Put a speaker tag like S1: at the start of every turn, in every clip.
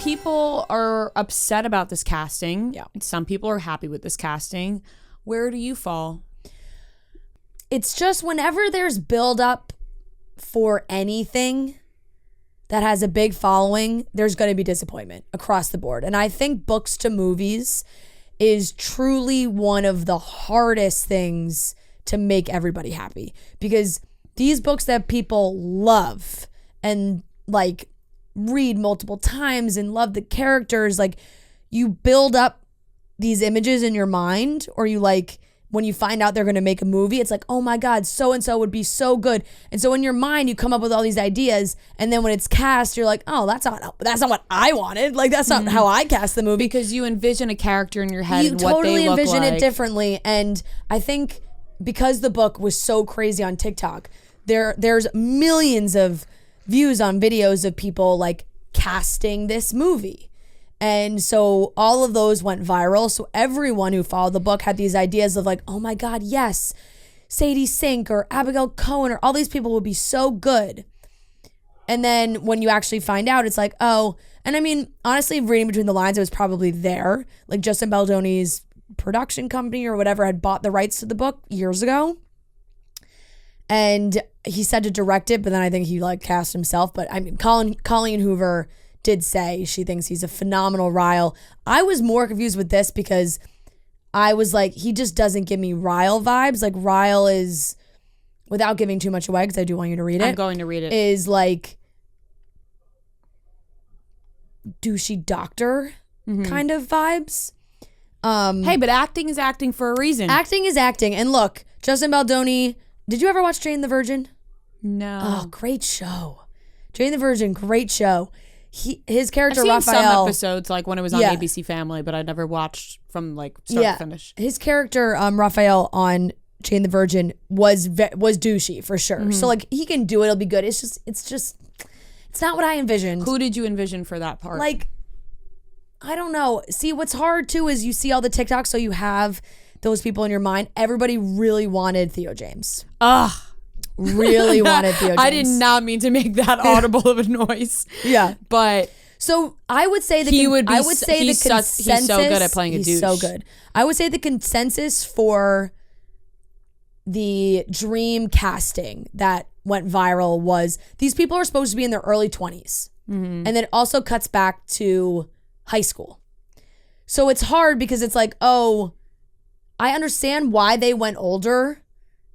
S1: people are upset about this casting.
S2: Yeah.
S1: Some people are happy with this casting. Where do you fall?
S2: It's just whenever there's build up for anything that has a big following, there's going to be disappointment across the board. And I think books to movies is truly one of the hardest things to make everybody happy, because these books that people love and like read multiple times and love the characters, like you build up these images in your mind, or you like when you find out they're going to make a movie, it's like, oh my God, so-and-so would be so good. And so in your mind, you come up with all these ideas. And then when it's cast, you're like, oh, that's not what I wanted. Like, that's not how I cast the movie.
S1: Because you envision a character in your head and what
S2: totally
S1: they look
S2: envision
S1: like.
S2: it differently. And I think because the book was so crazy on TikTok, there's millions of views on videos of people like casting this movie. And so all of those went viral. So everyone who followed the book had these ideas of like, oh my God, yes, Sadie Sink or Abigail Cohen or all these people would be so good. And then when you actually find out, it's like, oh, and I mean, honestly, reading between the lines, it was probably there. Like Justin Baldoni's production company or whatever had bought the rights to the book years ago. And he said to direct it, but then I think he like cast himself. But I mean, Colleen Hoover did say she thinks he's a phenomenal Ryle. I was more confused with this because I was like, he just doesn't give me Ryle vibes. Like Ryle is, without giving too much away, because I do want you to read it.
S1: I'm going to read it.
S2: Is like douchey doctor kind of vibes.
S1: Hey, but acting is acting for a reason.
S2: Acting is acting. And look, Justin Baldoni, did you ever watch Jane the Virgin?
S1: No.
S2: Oh, great show. Jane the Virgin, great show. His character
S1: I've seen
S2: Raphael,
S1: some episodes like when it was on ABC Family, but I never watched from like start to finish.
S2: His character Raphael on Jane the Virgin was douchey for sure. So like he can do it, it'll be good. It's not what I envisioned.
S1: Who did you envision for that part?
S2: Like, I don't know. See, what's hard too is you see all the TikToks, so you have those people in your mind. Everybody really wanted Theo James.
S1: Ugh.
S2: Really wanted Theo James.
S1: I did not mean to make that audible of a noise.
S2: Yeah.
S1: But
S2: so I would say the consensus.
S1: He's so good at playing a douche.
S2: He's so good. I would say the consensus for the dream casting that went viral was these people are supposed to be in their early 20s. And then it also cuts back to high school. So it's hard because it's like, oh, I understand why they went older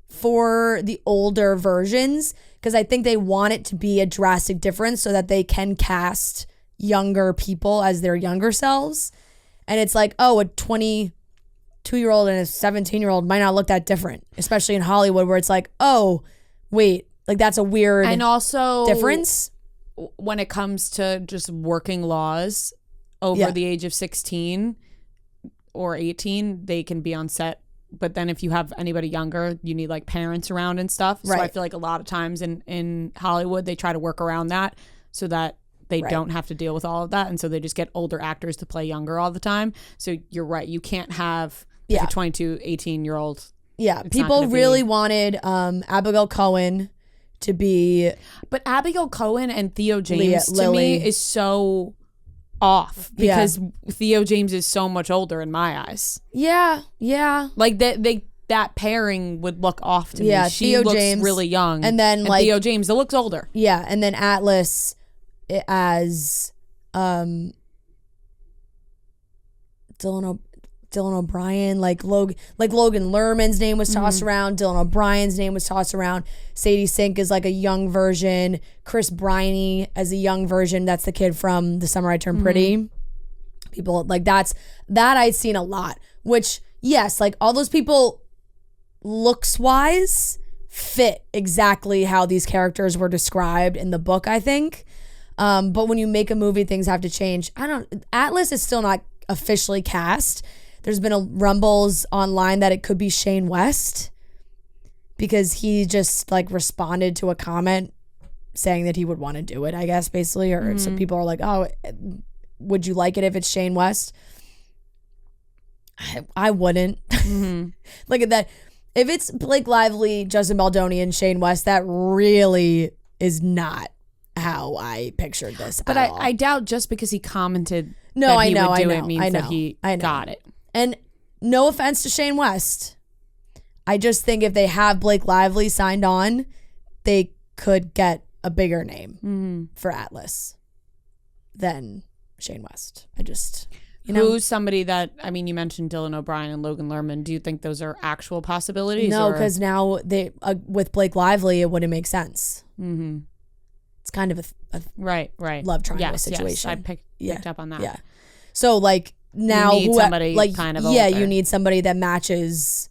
S2: for the older versions, because I think they want it to be a drastic difference so that they can cast younger people as their younger selves. And it's like, oh, a 22-year-old and a 17-year-old might not look that different, especially in Hollywood where it's like, oh, wait, like that's a weird
S1: and also
S2: difference.
S1: When it comes to just working laws over the age of 16 or 18, they can be on set. But then if you have anybody younger, you need like parents around and stuff. So I feel like a lot of times in Hollywood, they try to work around that so that they don't have to deal with all of that. And so they just get older actors to play younger all the time. So you're right. You can't have like a 22, 18-year-old.
S2: Yeah. People really wanted Abigail Cohen to be.
S1: But Abigail Cohen and Theo James to me is so off because Theo James is so much older in my eyes.
S2: Yeah.
S1: Like that pairing would look off to me. She
S2: Theo
S1: looks
S2: James,
S1: really young.
S2: and then like
S1: Theo James, it looks older.
S2: Yeah, and then Atlas as Dylan O'Brien, like Logan Lerman's name was tossed around. Dylan O'Brien's name was tossed around. Sadie Sink is like a young version. Chris Briney as a young version. That's the kid from The Summer I Turned Pretty. People like that I'd seen a lot. Which yes, like all those people looks wise fit exactly how these characters were described in the book, I think. But when you make a movie, things have to change. Atlas is still not officially cast. There's been rumbles online that it could be Shane West because he just like responded to a comment saying that he would want to do it, I guess, basically. Or some people are like, oh, would you like it if it's Shane West? I wouldn't. Look at that. If it's Blake Lively, Justin Baldoni, and Shane West, that really is not how I pictured this.
S1: But
S2: at all.
S1: I doubt just because he commented
S2: No,
S1: that
S2: I
S1: he
S2: know,
S1: would do
S2: I know,
S1: it means
S2: I know,
S1: that he
S2: I know.
S1: got it.
S2: And no offense to Shane West, I just think if they have Blake Lively signed on, they could get a bigger name for Atlas than Shane West. I just,
S1: Who's somebody that, I mean, you mentioned Dylan O'Brien and Logan Lerman. Do you think those are actual possibilities?
S2: No, because now they with Blake Lively, it wouldn't make sense. Mm-hmm. It's kind of a
S1: right
S2: love triangle situation.
S1: Yes, I picked up on that.
S2: Yeah. So like now,
S1: you need somebody
S2: like
S1: kind of
S2: yeah,
S1: older.
S2: you need somebody that matches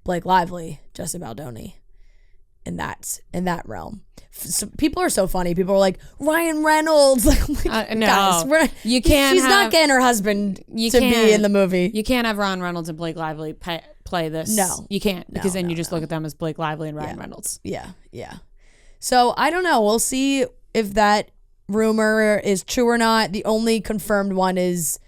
S2: Blake Lively, Justin Baldoni, in that realm. So people are so funny. People are like Ryan Reynolds. Like,
S1: no,
S2: guys,
S1: you can't.
S2: She's not getting her husband to be in the movie.
S1: You can't have Ryan Reynolds and Blake Lively play this.
S2: No,
S1: you can't because then you just look at them as Blake Lively and Ryan Reynolds.
S2: Yeah. So I don't know. We'll see if that rumor is true or not. The only confirmed one is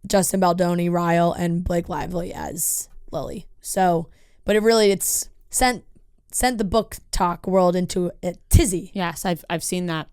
S2: Justin Baldoni, Ryle, and Blake Lively as Lily. So, but it's sent the book talk world into a tizzy.
S1: Yes, I've seen that.